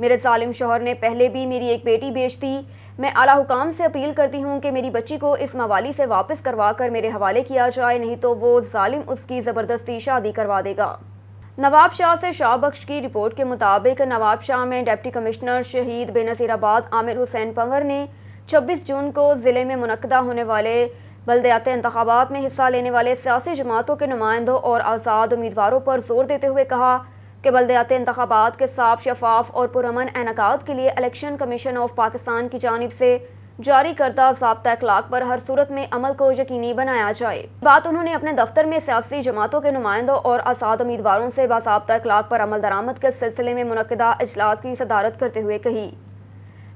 میرے ظالم شوہر نے پہلے بھی میری ایک بیٹی بیچ دی. میں اعلیٰ حکام سے اپیل کرتی ہوں کہ میری بچی کو اس موالی سے واپس کروا کر میرے حوالے کیا جائے، نہیں تو وہ ظالم اس کی زبردستی شادی کروا دے گا. نواب شاہ سے شاہ بخش کی رپورٹ کے مطابق نواب شاہ میں ڈپٹی کمشنر شہید بے نظیر آباد عامر حسین پنور نے 26 جون کو ضلع میں منعقدہ ہونے والے بلدیاتی انتخابات میں حصہ لینے والے سیاسی جماعتوں کے نمائندوں اور آزاد امیدواروں پر زور دیتے ہوئے کہا کہ بلدیاتی انتخابات کے صاف، شفاف اور پرامن انعقاد کے لیے الیکشن کمیشن آف پاکستان کی جانب سے جاری کردہ ضابطہ اخلاق پر ہر صورت میں عمل کو یقینی بنایا جائے. بات انہوں نے اپنے دفتر میں سیاسی جماعتوں کے نمائندوں اور آزاد امیدواروں سے باضابطہ اخلاق پر عمل درآمد کے سلسلے میں منعقدہ اجلاس کی صدارت کرتے ہوئے کہی.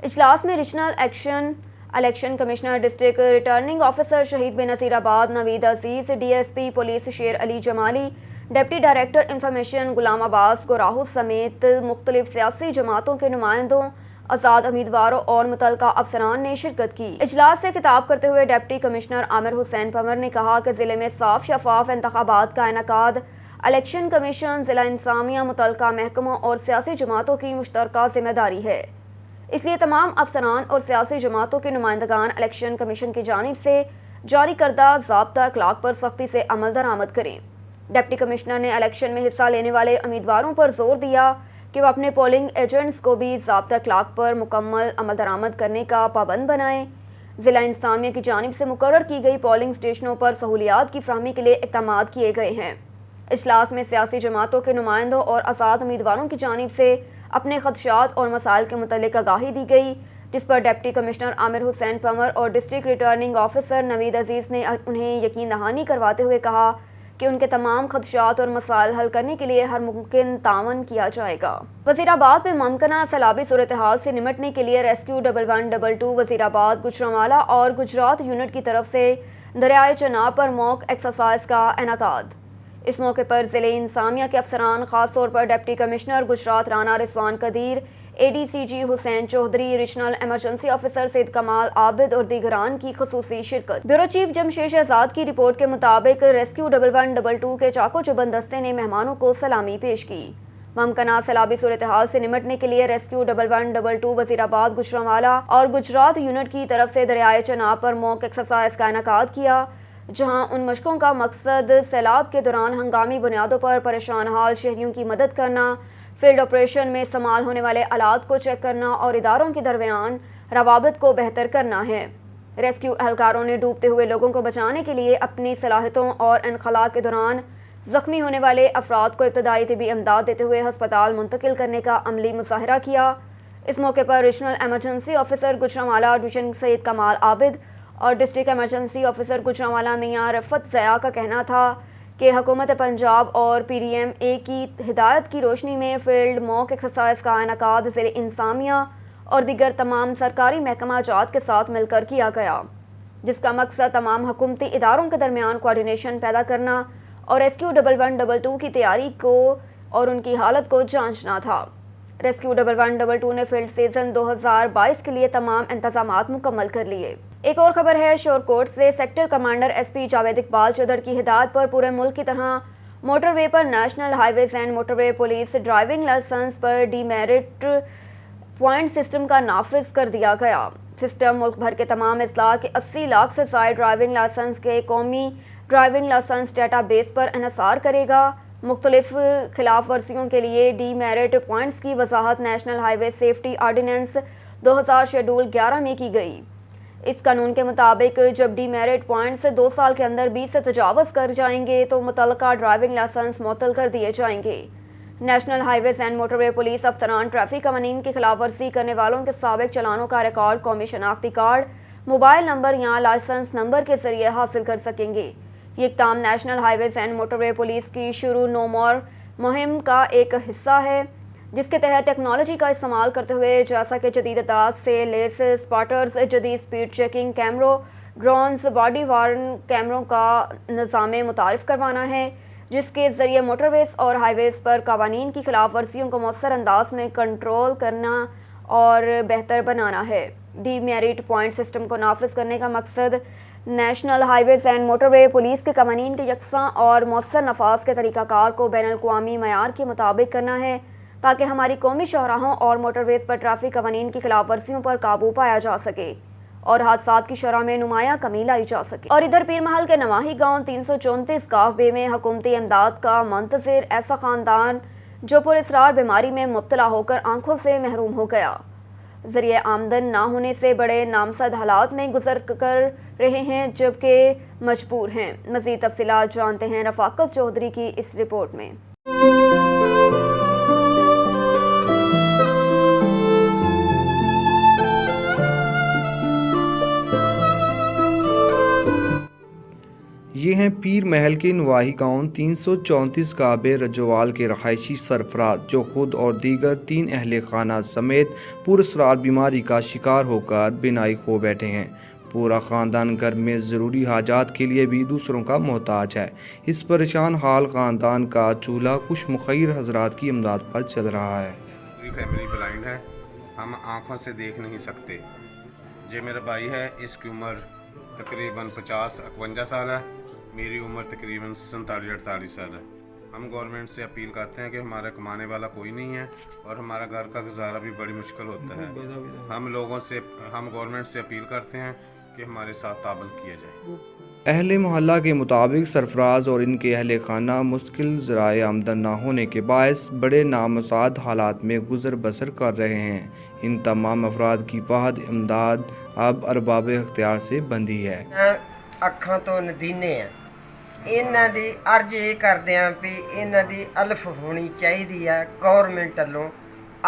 اجلاس میں regional election commissioner district returning officer شہید بے نظیر آباد نوید عزیز، ڈی ایس پی پولیس شیر علی جمالی، deputy director information Ghulam Abbas گوراہو سمیت مختلف سیاسی جماعتوں کے نمائندوں، آزاد امیدواروں اور متعلقہ افسران نے شرکت کی. اجلاس سے خطاب کرتے ہوئے ڈپٹی کمشنر عامر حسین پنور نے کہا کہ ضلع میں صاف، شفاف انتخابات کا انعقاد الیکشن کمیشن، ضلع انتظامیہ، متعلقہ محکموں اور سیاسی جماعتوں کی مشترکہ ذمہ داری ہے. اس لیے تمام افسران اور سیاسی جماعتوں کے نمائندگان الیکشن کمیشن کی جانب سے جاری کردہ ضابطہ اخلاق پر سختی سے عمل درآمد کریں. ڈپٹی کمشنر نے الیکشن میں حصہ لینے والے امیدواروں پر زور دیا کہ وہ اپنے پولنگ ایجنٹس کو بھی ضابطہ اخلاق پر مکمل عمل درآمد کرنے کا پابند بنائیں. ضلع انتظامیہ کی جانب سے مقرر کی گئی پولنگ اسٹیشنوں پر سہولیات کی فراہمی کے لیے اقدامات کیے گئے ہیں. اجلاس میں سیاسی جماعتوں کے نمائندوں اور آزاد امیدواروں کی جانب سے اپنے خدشات اور مسائل کے متعلق آگاہی دی گئی، جس پر ڈپٹی کمشنر عامر حسین پنور اور ڈسٹرکٹ ریٹرننگ آفیسر نوید عزیز نے انہیں یقین دہانی کرواتے ہوئے کہا کہ ان کے تمام خدشات اور مسائل حل کرنے کے لیے ہر ممکن تعاون کیا جائے گا. وزیر آباد میں ممکنہ سیلابی صورتحال سے نمٹنے کے لیے ریسکیو 1112 وزیر آباد، گوجرانوالہ اور گجرات یونٹ کی طرف سے دریائے چناب پر موک ایکسرسائز کا انعقاد. اس موقع پر ضلع انتظامیہ کے افسران، خاص طور پر ڈپٹی کمشنر گجرات رانا رضوان قدیر، اے ڈی سی جی حسین چودھری، ریجنل ایمرجنسی آفیسر سید کمال عابد اور دیگران کی خصوصی شرکت. بیورو چیف جمشید شہزاد کی رپورٹ کے مطابق ریسکیو 1112 کے چاقو چوبند دستے نے مہمانوں کو سلامی پیش کی. ممکنہ سیلابی صورتحال سے نمٹنے کے لیے ریسکیو 1112 وزیر آباد، گوجرانوالہ اور گجرات یونٹ کی طرف سے دریائے چناب پر موک ایکسرسائز کا انعقاد کیا، جہاں ان مشقوں کا مقصد سیلاب کے دوران ہنگامی بنیادوں پر پریشان حال شہریوں کی مدد کرنا، فیلڈ آپریشن میں استعمال ہونے والے آلات کو چیک کرنا اور اداروں کے درمیان روابط کو بہتر کرنا ہے. ریسکیو اہلکاروں نے ڈوبتے ہوئے لوگوں کو بچانے کے لیے اپنی صلاحیتوں اور انخلا کے دوران زخمی ہونے والے افراد کو ابتدائی طبی امداد دیتے ہوئے ہسپتال منتقل کرنے کا عملی مظاہرہ کیا. اس موقع پر regional emergency officer Gujranwala division Syed Kamal Abid اور ڈسٹرکٹ ایمرجنسی آفیسر گوجرانوالہ میاں رفت ضیاء کا کہنا تھا کہ حکومت پنجاب اور پی ڈی ایم اے کی ہدایت کی روشنی میں فیلڈ موک ایکسرسائز کا انعقاد ضلع انتظامیہ اور دیگر تمام سرکاری محکمہ جات کے ساتھ مل کر کیا گیا، جس کا مقصد تمام حکومتی اداروں کے درمیان کوارڈینیشن پیدا کرنا اور ریسکیو 1112 کی تیاری کو اور ان کی حالت کو جانچنا تھا. ریسکیو 1112 نے فیلڈ سیزن 2022 کے لیے تمام انتظامات مکمل کر لیے. ایک اور خبر ہے شور کوٹ سے. Sector commander S P Javed Iqbal چودھر کی ہدایت پر پورے ملک کی طرح motor way per national highways and motorway police driving licence per D merit point system کا نافذ کر دیا گیا. سسٹم ملک بھر کے تمام اضلاع کے 80 لاکھ سے زائد ڈرائیونگ لائسنس کے قومی ڈرائیونگ لائسنس ڈیٹا بیس پر انحصار کرے گا. مختلف خلاف ورزیوں کے لیے ڈی میرٹ پوائنٹس کی وضاحت نیشنل ہائی وے سیفٹی آرڈیننس 2000 شیڈول 11 میں کی گئی. اس قانون کے مطابق جب ڈی میرٹ پوائنٹس 2 سال کے اندر 20 سے تجاوز کر جائیں گے تو متعلقہ ڈرائیونگ لائسنس معطل کر دیے جائیں گے. National highways and motorway police افسران ٹریفک قوانین کی خلاف ورزی کرنے والوں کے سابق چلانوں کا ریکارڈ قومی شناختی کارڈ، موبائل نمبر یا لائسنس نمبر کے ذریعے حاصل کر سکیں گے. یہ اقدام national highways and motorway police کی شروع نو مور مہم کا ایک حصہ ہے، جس کے تحت ٹیکنالوجی کا استعمال کرتے ہوئے جیسا کہ جدید اطلاعات سے لیس اسپاٹرز، جدید سپیڈ چیکنگ کیمروں، ڈرونز، باڈی وارن کیمروں کا نظام متعارف کروانا ہے، جس کے ذریعے موٹر ویز اور ہائی ویز پر قوانین کی خلاف ورزیوں کو مؤثر انداز میں کنٹرول کرنا اور بہتر بنانا ہے. ڈی میرٹ پوائنٹ سسٹم کو نافذ کرنے کا مقصد national highways and motorway police کے قوانین کے یکساں اور مؤثر نفاذ کے طریقہ کار کو بین الاقوامی معیار کے مطابق کرنا ہے تاکہ ہماری قومی شاہراہوں اور موٹر ویز پر ٹریفک قوانین کی خلاف ورزیوں پر قابو پایا جا سکے اور حادثات کی شرح میں نمایاں کمی لائی جا سکے۔ اور ادھر پیر محل کے نواحی گاؤں 334 کاف بے میں حکومتی امداد کا منتظر ایسا خاندان جو پر اسرار بیماری میں مبتلا ہو کر آنکھوں سے محروم ہو گیا، ذریعہ آمدن نہ ہونے سے بڑے نامزد حالات میں گزر کر رہے ہیں جبکہ مجبور ہیں۔ مزید تفصیلات جانتے ہیں رفاقت چودھری کی اس رپورٹ میں۔ یہ ہیں پیر محل کے نواحی گاؤں 334 کعبے رجوال کے رہائشی سرفراز جو خود اور دیگر 3 اہل خانہ سمیت پراسرار بیماری کا شکار ہو کر بینائی کھو بیٹھے ہیں۔ پورا خاندان گھر میں ضروری حاجات کے لیے بھی دوسروں کا محتاج ہے۔ اس پریشان حال خاندان کا چولہا کچھ مخیر حضرات کی امداد پر چل رہا ہے۔ پوری فیملی بلائنڈ ہے، ہم آنکھوں سے دیکھ نہیں سکتے۔ یہ میرا بھائی ہے، اس کی عمر تقریباً 50-51 سال ہے، میری عمر تقریباً 47-48 سال ہے۔ ہم گورنمنٹ سے اپیل کرتے ہیں کہ ہمارا کمانے والا کوئی نہیں ہے اور ہمارا گھر کا گزارا بھی بڑی مشکل ہوتا ہے۔ ہم گورنمنٹ سے اپیل کرتے ہیں کہ ہمارے ساتھ تعاون کیا جائے۔ اہل محلہ کے مطابق سرفراز اور ان کے اہل خانہ مستقل ذرائع آمدن نہ ہونے کے باعث بڑے نامساعد حالات میں گزر بسر کر رہے ہیں۔ ان تمام افراد کی واحد امداد اب ارباب اختیار سے بندھی ہے۔ ਅੱਖਾਂ ਤੋਂ ਨਦੀਨੇ ਆ, ਇਹਨਾਂ ਦੀ ਅਰਜ਼ ਇਹ ਕਰਦੇ ਆ ਵੀ ਇਹਨਾਂ ਦੀ ਅਲਫ ਹੋਣੀ ਚਾਹੀਦੀ ਆ। ਗੌਰਮੈਂਟ ਵੱਲੋਂ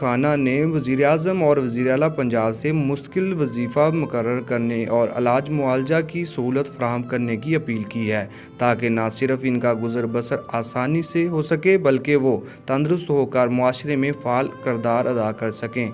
خانہ نے وزیر اعظم اور وزیر اعلیٰ پنجاب سے مستقل وظیفہ مقرر کرنے اور علاج معالجہ کی سہولت فراہم کرنے کی اپیل کی ہے تاکہ نہ صرف ان کا گزر بسر آسانی سے ہو سکے بلکہ وہ تندرست ہو کر معاشرے میں فعال کردار ادا کر سکیں۔